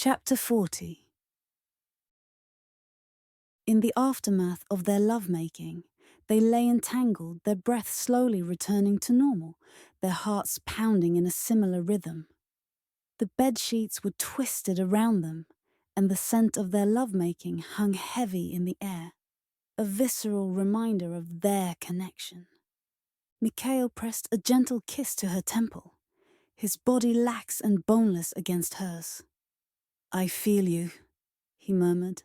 Chapter 40. In the aftermath of their lovemaking, they lay entangled, their breath slowly returning to normal, their hearts pounding in a similar rhythm. The bedsheets were twisted around them, and the scent of their lovemaking hung heavy in the air, a visceral reminder of their connection. Mikhail pressed a gentle kiss to her temple, his body lax and boneless against hers. "I feel you," he murmured,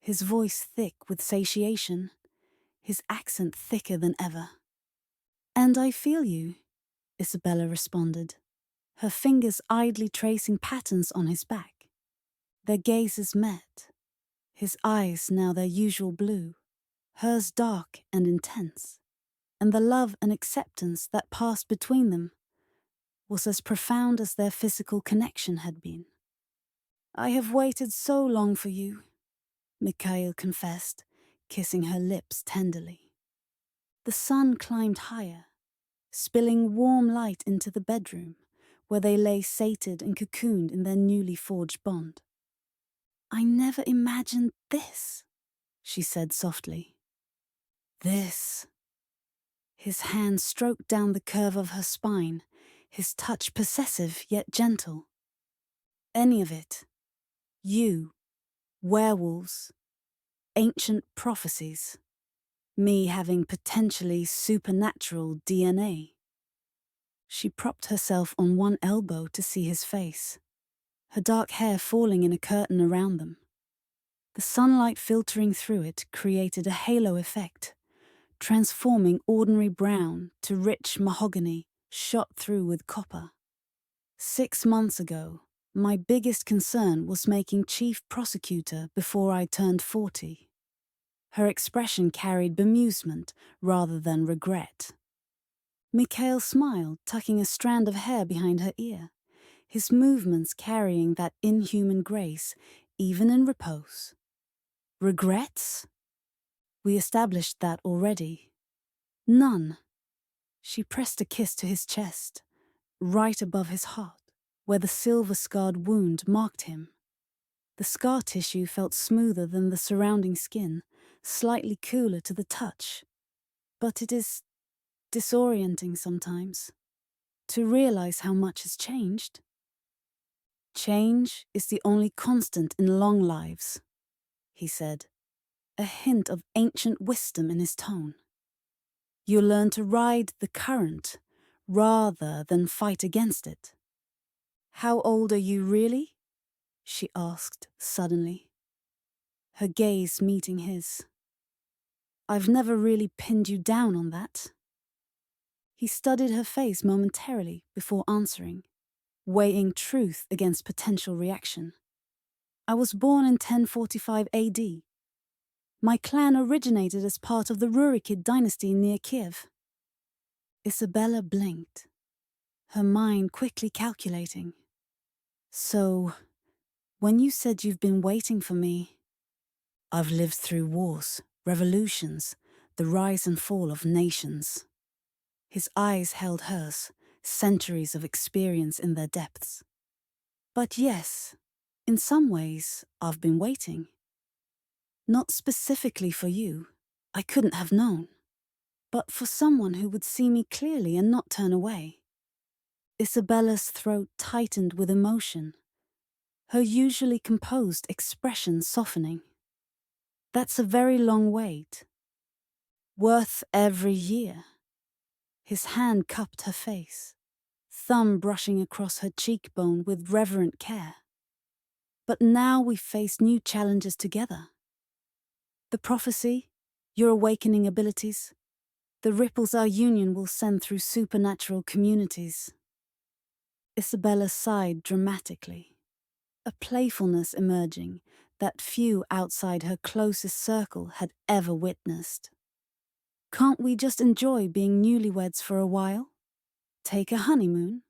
his voice thick with satiation, his accent thicker than ever. "And I feel you," Isabella responded, her fingers idly tracing patterns on his back. Their gazes met, his eyes now their usual blue, hers dark and intense, and the love and acceptance that passed between them was as profound as their physical connection had been. "I have waited so long for you," Mikhail confessed, kissing her lips tenderly. The sun climbed higher, spilling warm light into the bedroom, where they lay sated and cocooned in their newly forged bond. "I never imagined this," she said softly. "This." His hand stroked down the curve of her spine, his touch possessive yet gentle. "Any of it. You, werewolves, ancient prophecies, me having potentially supernatural DNA." She propped herself on one elbow to see his face, her dark hair falling in a curtain around them. The sunlight filtering through it created a halo effect, transforming ordinary brown to rich mahogany shot through with copper. 6 months ago, my biggest concern was making chief prosecutor before I turned 40. Her expression carried bemusement rather than regret. Mikhail smiled, tucking a strand of hair behind her ear, his movements carrying that inhuman grace, even in repose. "Regrets? We established that already." "None." She pressed a kiss to his chest, right above his heart, where the silver-scarred wound marked him. The scar tissue felt smoother than the surrounding skin, slightly cooler to the touch. But it is disorienting sometimes, to realize how much has changed. "Change is the only constant in long lives," he said, a hint of ancient wisdom in his tone. "You learn to ride the current rather than fight against it." "How old are you really?" she asked suddenly, her gaze meeting his. "I've never really pinned you down on that." He studied her face momentarily before answering, weighing truth against potential reaction. "I was born in 1045 AD. My clan originated as part of the Rurikid dynasty near Kiev." Isabella blinked, her mind quickly calculating. "So, when you said you've been waiting for me..." "I've lived through wars, revolutions, the rise and fall of nations." His eyes held hers, centuries of experience in their depths. "But yes, in some ways, I've been waiting. Not specifically for you, I couldn't have known, but for someone who would see me clearly and not turn away." Isabella's throat tightened with emotion, her usually composed expression softening. "That's a very long wait. Worth every year." His hand cupped her face, thumb brushing across her cheekbone with reverent care. "But now we face new challenges together. The prophecy, your awakening abilities, the ripples our union will send through supernatural communities." Isabella sighed dramatically, a playfulness emerging that few outside her closest circle had ever witnessed. "Can't we just enjoy being newlyweds for a while? Take a honeymoon?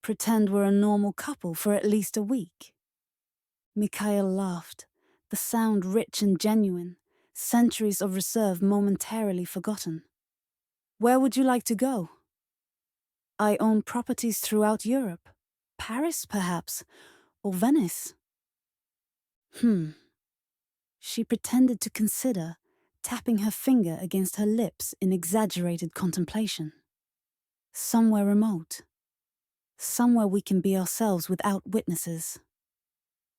Pretend we're a normal couple for at least a week?" Mikhail laughed, the sound rich and genuine, centuries of reserve momentarily forgotten. "Where would you like to go?" "I own properties throughout Europe. Paris, perhaps, or Venice." Hmm. She pretended to consider, tapping her finger against her lips in exaggerated contemplation. Somewhere remote. Somewhere we can be ourselves without witnesses.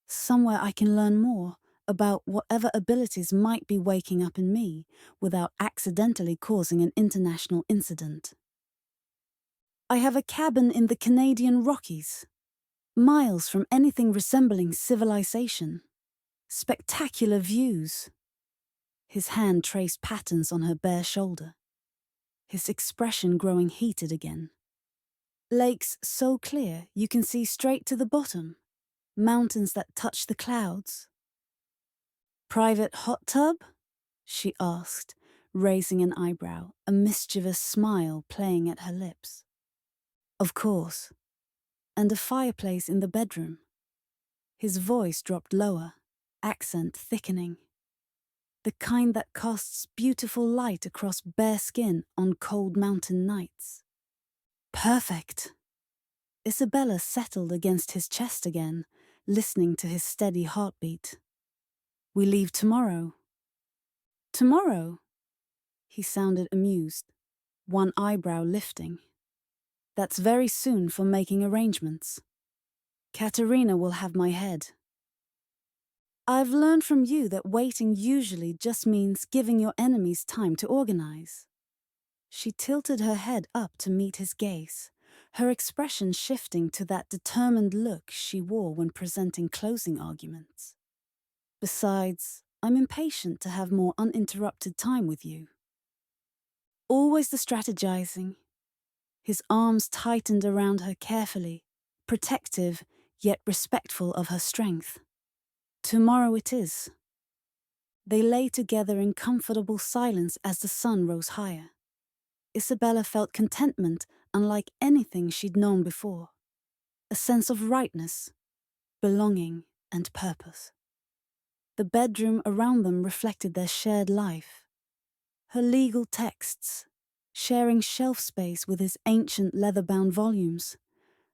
Somewhere I can learn more about whatever abilities might be waking up in me without accidentally causing an international incident. I have a cabin in the Canadian Rockies, miles from anything resembling civilization. Spectacular views. His hand traced patterns on her bare shoulder, his expression growing heated again. Lakes so clear you can see straight to the bottom, mountains that touch the clouds. Private hot tub? She asked, raising an eyebrow, a mischievous smile playing at her lips. Of course. And a fireplace in the bedroom. His voice dropped lower, accent thickening. The kind that casts beautiful light across bare skin on cold mountain nights. Perfect. Isabella settled against his chest again, listening to his steady heartbeat. We leave tomorrow. Tomorrow? He sounded amused, one eyebrow lifting. That's very soon for making arrangements. Katerina will have my head. I've learned from you that waiting usually just means giving your enemies time to organize. She tilted her head up to meet his gaze, her expression shifting to that determined look she wore when presenting closing arguments. Besides, I'm impatient to have more uninterrupted time with you. Always the strategizing. His arms tightened around her carefully, protective yet respectful of her strength. Tomorrow it is. They lay together in comfortable silence as the sun rose higher. Isabella felt contentment unlike anything she'd known before. A sense of rightness, belonging, and purpose. The bedroom around them reflected their shared life. Her legal texts, sharing shelf space with his ancient leather-bound volumes,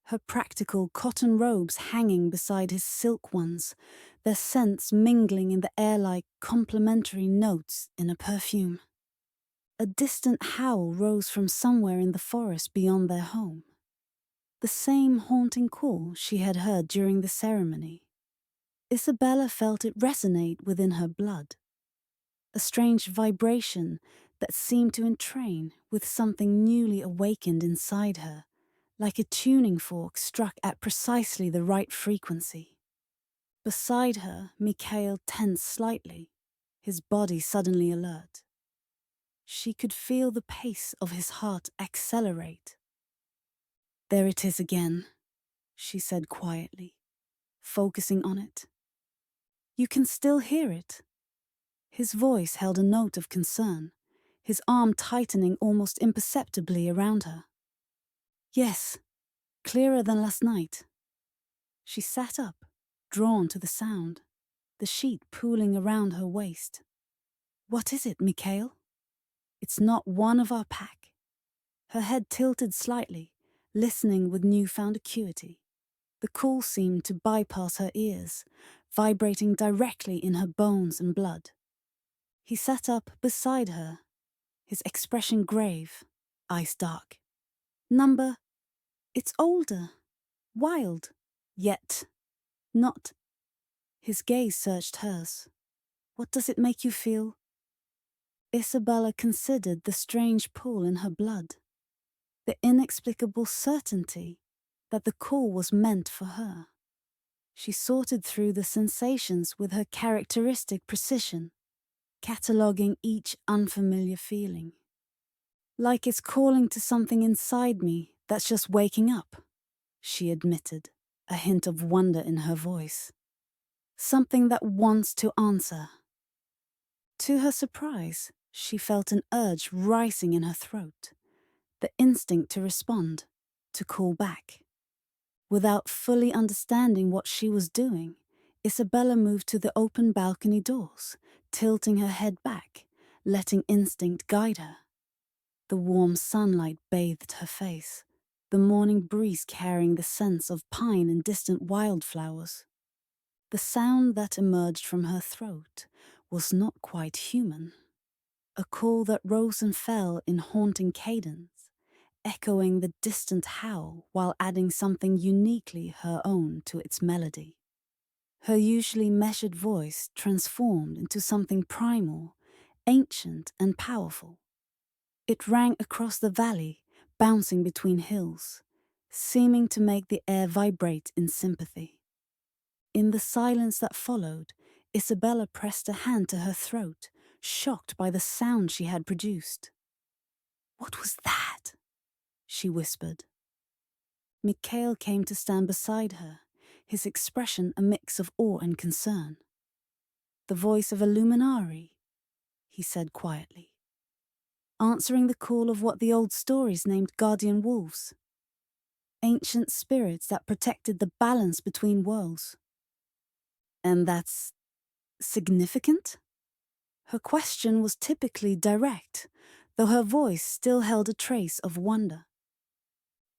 her practical cotton robes hanging beside his silk ones, their scents mingling in the air like complementary notes in a perfume. A distant howl rose from somewhere in the forest beyond their home. The same haunting call she had heard during the ceremony. Isabella felt it resonate within her blood. A strange vibration that seemed to entrain with something newly awakened inside her, like a tuning fork struck at precisely the right frequency. Beside her, Mikhail tensed slightly, his body suddenly alert. She could feel the pace of his heart accelerate. There it is again, she said quietly, focusing on it. You can still hear it. His voice held a note of concern, his arm tightening almost imperceptibly around her. Yes, clearer than last night. She sat up, drawn to the sound, the sheet pooling around her waist. What is it, Mikhail? It's not one of our pack. Her head tilted slightly, listening with newfound acuity. The call seemed to bypass her ears, vibrating directly in her bones and blood. He sat up beside her, his expression grave, eyes dark. Number, it's older, wild, yet not. His gaze searched hers. What does it make you feel? Isabella considered the strange pull in her blood, the inexplicable certainty that the call was meant for her. She sorted through the sensations with her characteristic precision, cataloguing each unfamiliar feeling. Like it's calling to something inside me that's just waking up, she admitted, a hint of wonder in her voice. Something that wants to answer. To her surprise, she felt an urge rising in her throat, the instinct to respond, to call back. Without fully understanding what she was doing, Isabella moved to the open balcony doors, tilting her head back, letting instinct guide her. The warm sunlight bathed her face, the morning breeze carrying the scents of pine and distant wildflowers. The sound that emerged from her throat was not quite human. A call that rose and fell in haunting cadence, echoing the distant howl while adding something uniquely her own to its melody. Her usually measured voice transformed into something primal, ancient and powerful. It rang across the valley, bouncing between hills, seeming to make the air vibrate in sympathy. In the silence that followed, Isabella pressed a hand to her throat, shocked by the sound she had produced. "What was that?" she whispered. Mikhail came to stand beside her, his expression a mix of awe and concern. "The voice of a luminary," he said quietly, answering the call of what the old stories named guardian wolves. Ancient spirits that protected the balance between worlds. "And that's significant?" Her question was typically direct, though her voice still held a trace of wonder.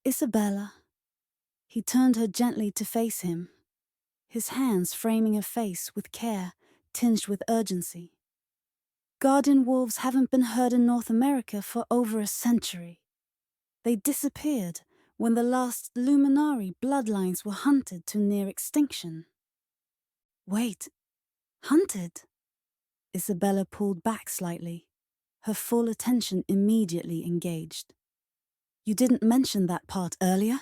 "Isabella." He turned her gently to face him, his hands framing her face with care, tinged with urgency. "Guardian wolves haven't been heard in North America for over a century. They disappeared when the last luminary bloodlines were hunted to near extinction." "Wait, hunted?" Isabella pulled back slightly, her full attention immediately engaged. "You didn't mention that part earlier?"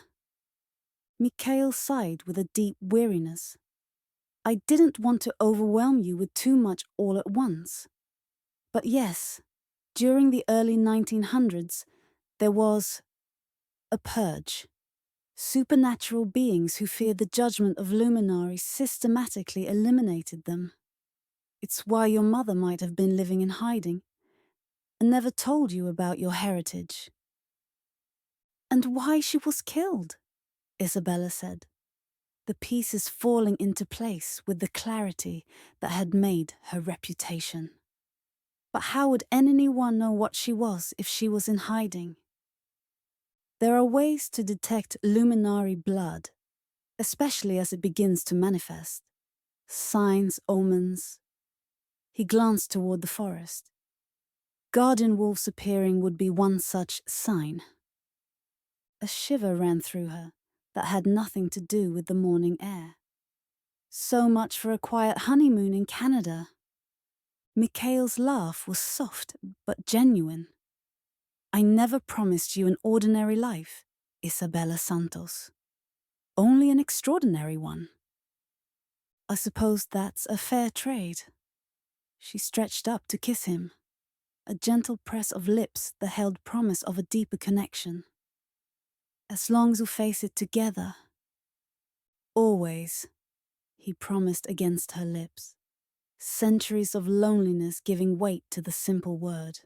Mikhail sighed with a deep weariness. "I didn't want to overwhelm you with too much all at once. But yes, during the early 1900s, there was a purge. Supernatural beings who feared the judgment of luminaries systematically eliminated them. It's why your mother might have been living in hiding and never told you about your heritage." "And why she was killed," Isabella said, the pieces falling into place with the clarity that had made her reputation. "But how would anyone know what she was if she was in hiding?" "There are ways to detect luminary blood, especially as it begins to manifest. Signs, omens." He glanced toward the forest. "Guardian wolves appearing would be one such sign." A shiver ran through her that had nothing to do with the morning air. So much for a quiet honeymoon in Canada. Mikhail's laugh was soft but genuine. "I never promised you an ordinary life, Isabella Santos. Only an extraordinary one." "I suppose that's a fair trade." She stretched up to kiss him, a gentle press of lips that held promise of a deeper connection. "As long as we face it together." "Always," he promised against her lips, centuries of loneliness giving weight to the simple word.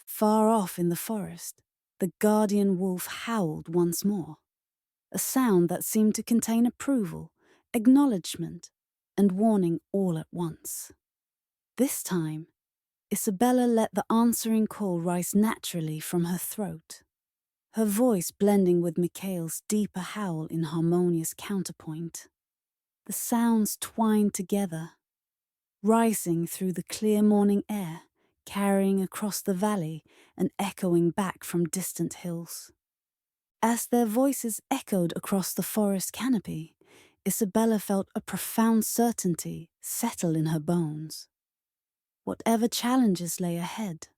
Far off in the forest, the guardian wolf howled once more, a sound that seemed to contain approval, acknowledgement, and warning all at once. This time, Isabella let the answering call rise naturally from her throat, her voice blending with Mikhail's deeper howl in harmonious counterpoint. The sounds twined together, rising through the clear morning air, carrying across the valley and echoing back from distant hills. As their voices echoed across the forest canopy, Isabella felt a profound certainty settle in her bones. Whatever challenges lay ahead,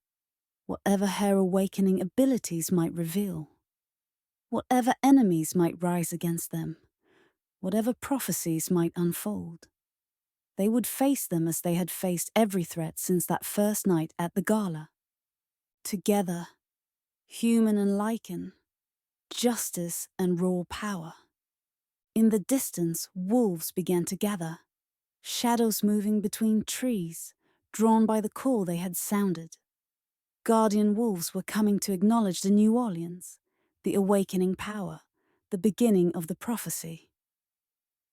whatever her awakening abilities might reveal, whatever enemies might rise against them, whatever prophecies might unfold, they would face them as they had faced every threat since that first night at the gala. Together, human and lichen, justice and raw power. In the distance, wolves began to gather, shadows moving between trees, drawn by the call they had sounded. Guardian wolves were coming to acknowledge the new Orleans, the awakening power, the beginning of the prophecy.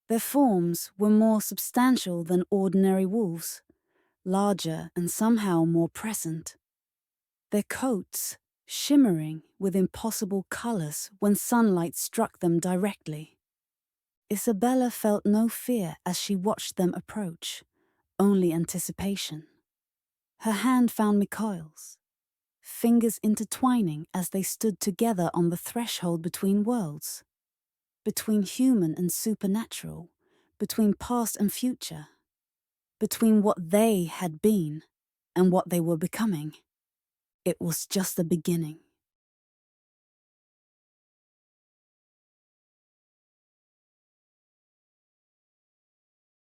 Their forms were more substantial than ordinary wolves, larger and somehow more present. Their coats shimmering with impossible colors when sunlight struck them directly. Isabella felt no fear as she watched them approach, only anticipation. Her hand found Mikhail's, fingers intertwining as they stood together on the threshold between worlds, between human and supernatural, between past and future, between what they had been and what they were becoming. It was just the beginning.